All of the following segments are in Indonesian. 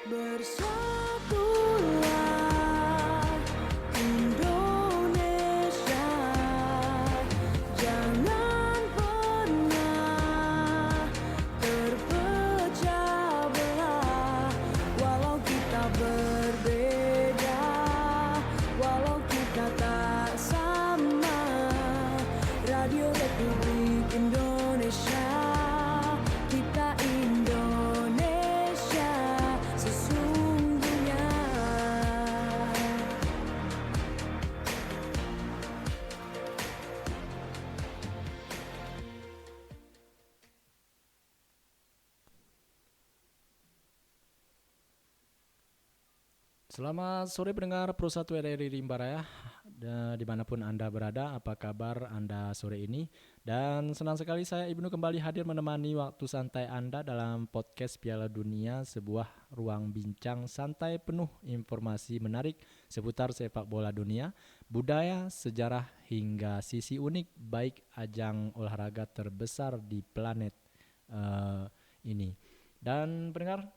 Bersatulah Indonesia, jangan pernah terpecah belah. Walau kita berbeda, walau kita tak sama, Radio Republik Indonesia, kita Indonesia sesungguhnya. Selamat sore pendengar Pro 1 RRI Rimba Raya, dimanapun Anda berada, apa kabar Anda sore ini? Dan senang sekali saya Ibnu kembali hadir menemani waktu santai Anda dalam podcast Piala Dunia, sebuah ruang bincang santai penuh informasi menarik seputar sepak bola dunia, budaya, sejarah, hingga sisi unik baik ajang olahraga terbesar di planet ini. Dan pendengar,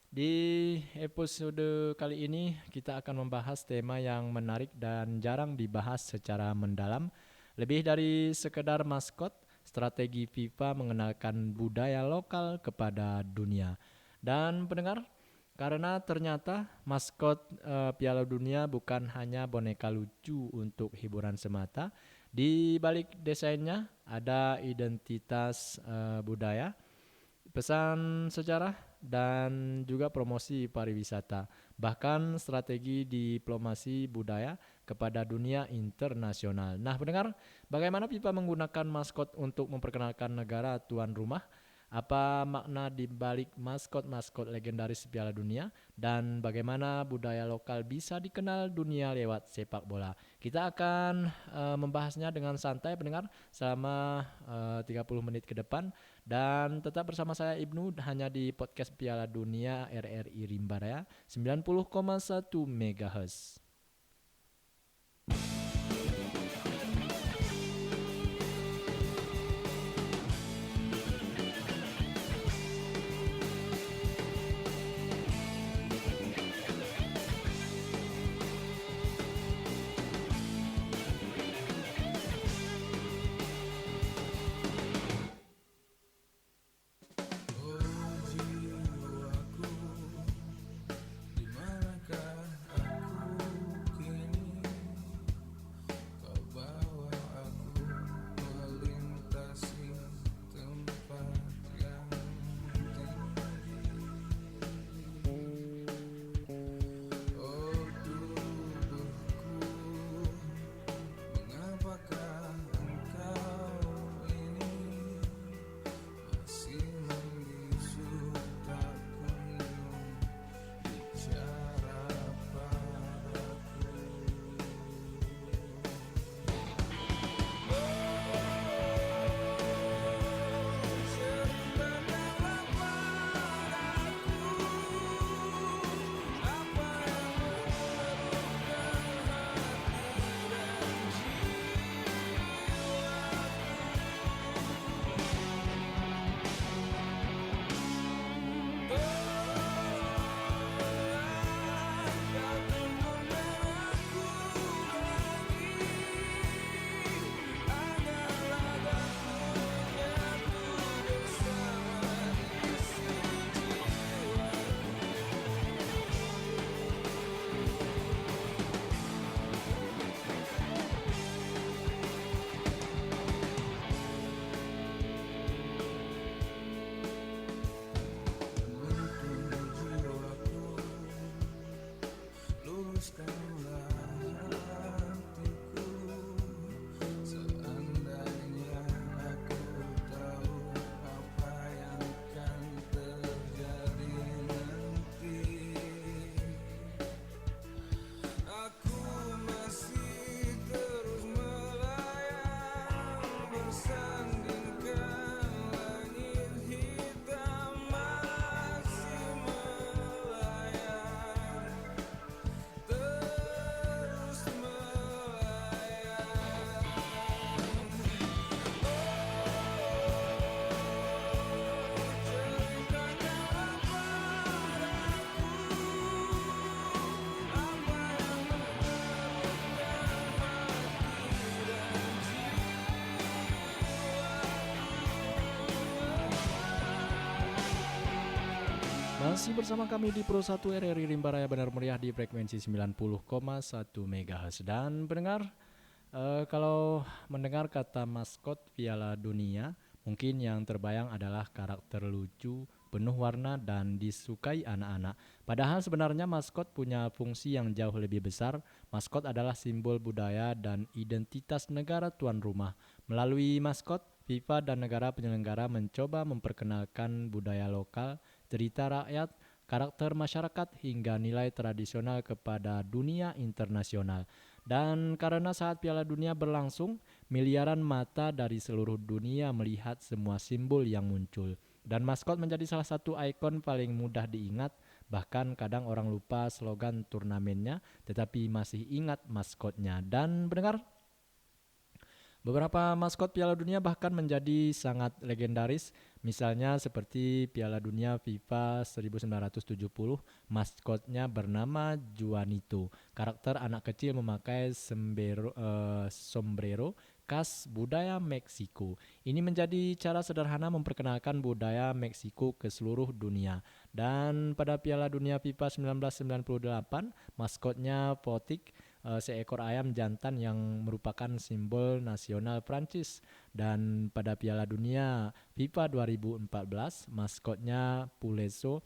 di episode kali ini kita akan membahas tema yang menarik dan jarang dibahas secara mendalam. Lebih dari sekedar maskot, strategi FIFA mengenalkan budaya lokal kepada dunia. Dan pendengar, karena ternyata maskot Piala Dunia bukan hanya boneka lucu untuk hiburan semata. Di balik desainnya ada identitas budaya, pesan sejarah, dan juga promosi pariwisata, bahkan strategi diplomasi budaya kepada dunia internasional. Nah, pendengar, bagaimana FIFA menggunakan maskot untuk memperkenalkan negara tuan rumah? Apa makna di balik maskot-maskot legendaris Piala Dunia, dan bagaimana budaya lokal bisa dikenal dunia lewat sepak bola? Kita akan membahasnya dengan santai pendengar selama 30 menit ke depan. Dan tetap bersama saya Ibnu hanya di podcast Piala Dunia RRI Rimba Raya 90,1 MHz. Dimanakah aku Masih bersama kami di Pro 1 RRI Rimba Raya Benar Meriah di frekuensi 90,1 MHz. Dan pendengar, kalau mendengar kata maskot Piala Dunia, mungkin yang terbayang adalah karakter lucu, penuh warna dan disukai anak-anak. Padahal sebenarnya maskot punya fungsi yang jauh lebih besar. Maskot adalah simbol budaya dan identitas negara tuan rumah. Melalui maskot, FIFA dan negara penyelenggara mencoba memperkenalkan budaya lokal, cerita rakyat, karakter masyarakat hingga nilai tradisional kepada dunia internasional. Dan karena saat Piala Dunia berlangsung, miliaran mata dari seluruh dunia melihat semua simbol yang muncul. Dan maskot menjadi salah satu ikon paling mudah diingat, bahkan kadang orang lupa slogan turnamennya, tetapi masih ingat maskotnya. Dan pendengar, beberapa maskot Piala Dunia bahkan menjadi sangat legendaris, misalnya seperti Piala Dunia FIFA 1970, maskotnya bernama Juanito. Karakter anak kecil memakai sombrero khas budaya Meksiko. Ini menjadi cara sederhana memperkenalkan budaya Meksiko ke seluruh dunia. Dan pada Piala Dunia FIFA 1998, maskotnya Potik, seekor ayam jantan yang merupakan simbol nasional Prancis. Dan pada Piala Dunia FIFA 2014, maskotnya Puleso,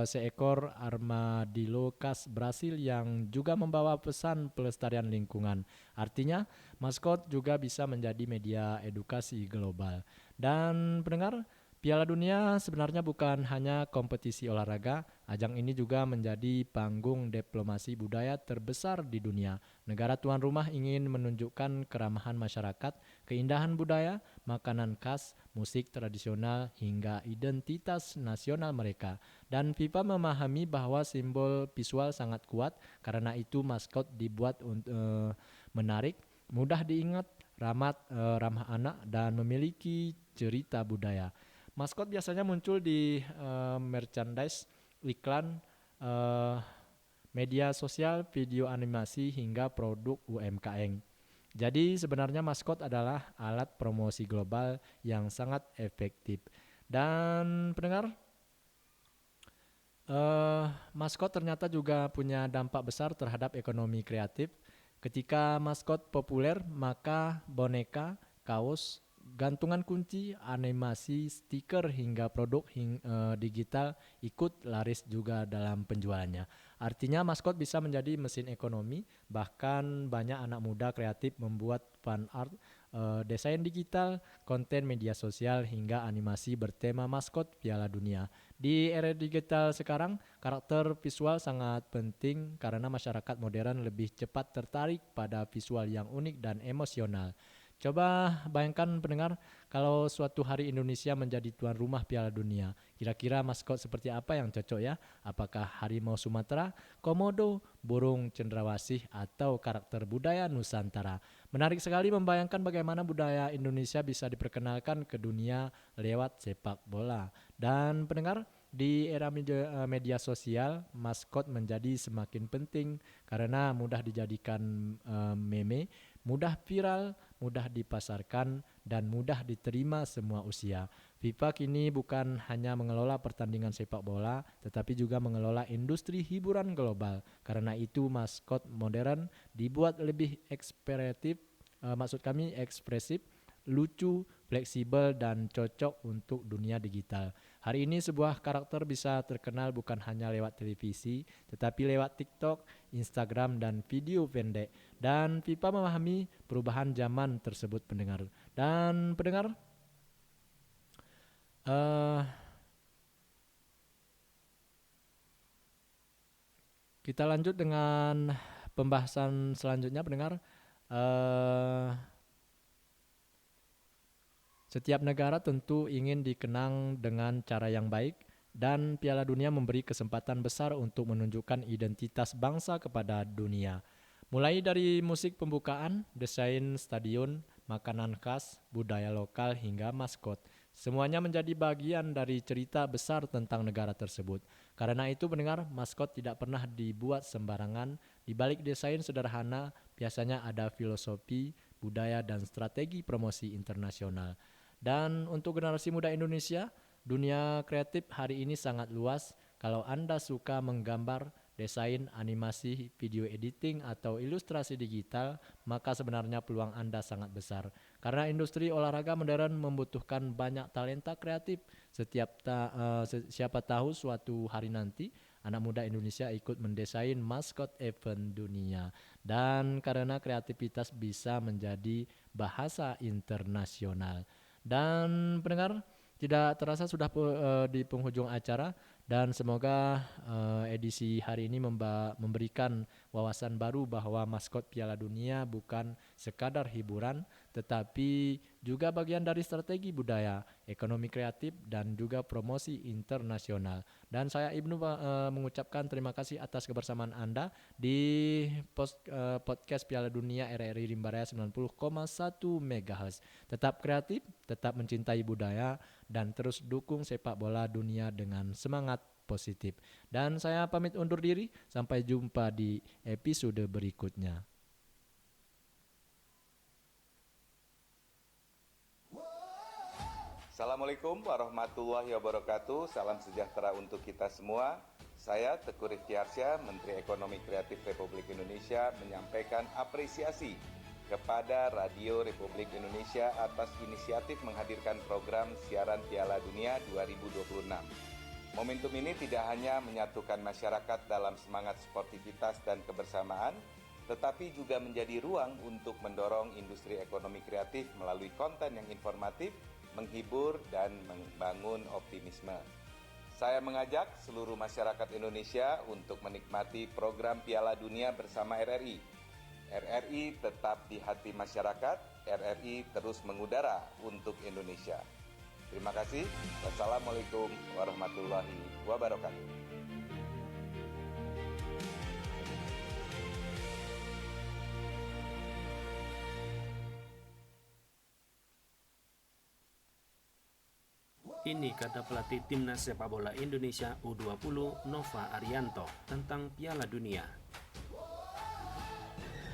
seekor armadillo khas Brasil yang juga membawa pesan pelestarian lingkungan. Artinya, maskot juga bisa menjadi media edukasi global. Dan pendengar, Piala Dunia sebenarnya bukan hanya kompetisi olahraga, ajang ini juga menjadi panggung diplomasi budaya terbesar di dunia. Negara tuan rumah ingin menunjukkan keramahan masyarakat, keindahan budaya, makanan khas, musik tradisional, hingga identitas nasional mereka. Dan FIFA memahami bahwa simbol visual sangat kuat, karena itu maskot dibuat menarik, mudah diingat, ramah anak, dan memiliki cerita budaya. Maskot biasanya muncul di merchandise, iklan, media sosial, video animasi, hingga produk UMKM. Jadi sebenarnya maskot adalah alat promosi global yang sangat efektif. Dan pendengar, maskot ternyata juga punya dampak besar terhadap ekonomi kreatif. Ketika maskot populer, maka boneka, kaos, gantungan kunci, animasi, stiker, hingga produk digital ikut laris juga dalam penjualannya. Artinya maskot bisa menjadi mesin ekonomi, bahkan banyak anak muda kreatif membuat fan art, desain digital, konten media sosial, hingga animasi bertema maskot Piala Dunia. Di era digital sekarang, karakter visual sangat penting karena masyarakat modern lebih cepat tertarik pada visual yang unik dan emosional. Coba bayangkan pendengar, kalau suatu hari Indonesia menjadi tuan rumah Piala Dunia, kira-kira maskot seperti apa yang cocok ya? Apakah harimau Sumatera, komodo, burung cendrawasih, atau karakter budaya Nusantara? Menarik sekali membayangkan bagaimana budaya Indonesia bisa diperkenalkan ke dunia lewat sepak bola. Dan pendengar, di era media sosial, maskot menjadi semakin penting karena mudah dijadikan meme, mudah viral, mudah dipasarkan, dan mudah diterima semua usia. FIFA kini bukan hanya mengelola pertandingan sepak bola, tetapi juga mengelola industri hiburan global. Karena itu maskot modern dibuat lebih ekspresif, lucu, fleksibel, dan cocok untuk dunia digital. Hari ini sebuah karakter bisa terkenal bukan hanya lewat televisi, tetapi lewat TikTok, Instagram, dan video pendek. Dan FIFA memahami perubahan zaman tersebut pendengar. Dan pendengar, kita lanjut dengan pembahasan selanjutnya pendengar. Setiap negara tentu ingin dikenang dengan cara yang baik, dan Piala Dunia memberi kesempatan besar untuk menunjukkan identitas bangsa kepada dunia. Mulai dari musik pembukaan, desain stadion, makanan khas, budaya lokal, hingga maskot. Semuanya menjadi bagian dari cerita besar tentang negara tersebut. Karena itu pendengar, maskot tidak pernah dibuat sembarangan. Di balik desain sederhana, biasanya ada filosofi, budaya, dan strategi promosi internasional. Dan untuk generasi muda Indonesia, dunia kreatif hari ini sangat luas Kalau Anda suka menggambar, desain, animasi, video editing, atau ilustrasi digital, maka sebenarnya peluang Anda sangat besar. Karena industri olahraga modern membutuhkan banyak talenta kreatif. Siapa tahu suatu hari nanti anak muda Indonesia ikut mendesain maskot event dunia. Dan karena kreativitas bisa menjadi bahasa internasional. Dan pendengar, tidak terasa sudah di penghujung acara, dan semoga edisi hari ini memberikan wawasan baru bahwa maskot Piala Dunia bukan sekadar hiburan, tetapi juga bagian dari strategi budaya, ekonomi kreatif, dan juga promosi internasional. Dan saya Ibnu mengucapkan terima kasih atas kebersamaan Anda di podcast Piala Dunia RRI Rimbaraya 90,1 MHz. Tetap kreatif, tetap mencintai budaya, dan terus dukung sepak bola dunia dengan semangat positif. Dan saya pamit undur diri, sampai jumpa di episode berikutnya. Assalamualaikum warahmatullahi wabarakatuh. Salam sejahtera untuk kita semua. Saya Teguh Rifki Arsya, Menteri Ekonomi Kreatif Republik Indonesia, menyampaikan apresiasi kepada Radio Republik Indonesia atas inisiatif menghadirkan program siaran Piala Dunia 2026. Momentum ini tidak hanya menyatukan masyarakat dalam semangat sportivitas dan kebersamaan, tetapi juga menjadi ruang untuk mendorong industri ekonomi kreatif melalui konten yang informatif, menghibur, dan membangun optimisme. Saya mengajak seluruh masyarakat Indonesia untuk menikmati program Piala Dunia bersama RRI. RRI tetap di hati masyarakat, RRI terus mengudara untuk Indonesia. Terima kasih. Wassalamualaikum warahmatullahi wabarakatuh. Ini kata pelatih Timnas Sepak Bola Indonesia U20 Nova Arianto tentang Piala Dunia.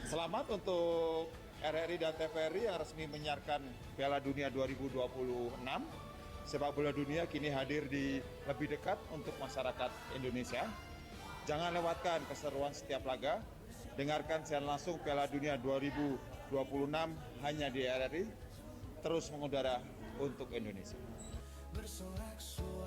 Selamat untuk RRI dan TVRI yang resmi menyiarkan Piala Dunia 2026. Sepak bola dunia kini hadir di lebih dekat untuk masyarakat Indonesia. Jangan lewatkan keseruan setiap laga. Dengarkan siaran langsung Piala Dunia 2026 hanya di RRI. Terus mengudara untuk Indonesia. bersorak-sorai.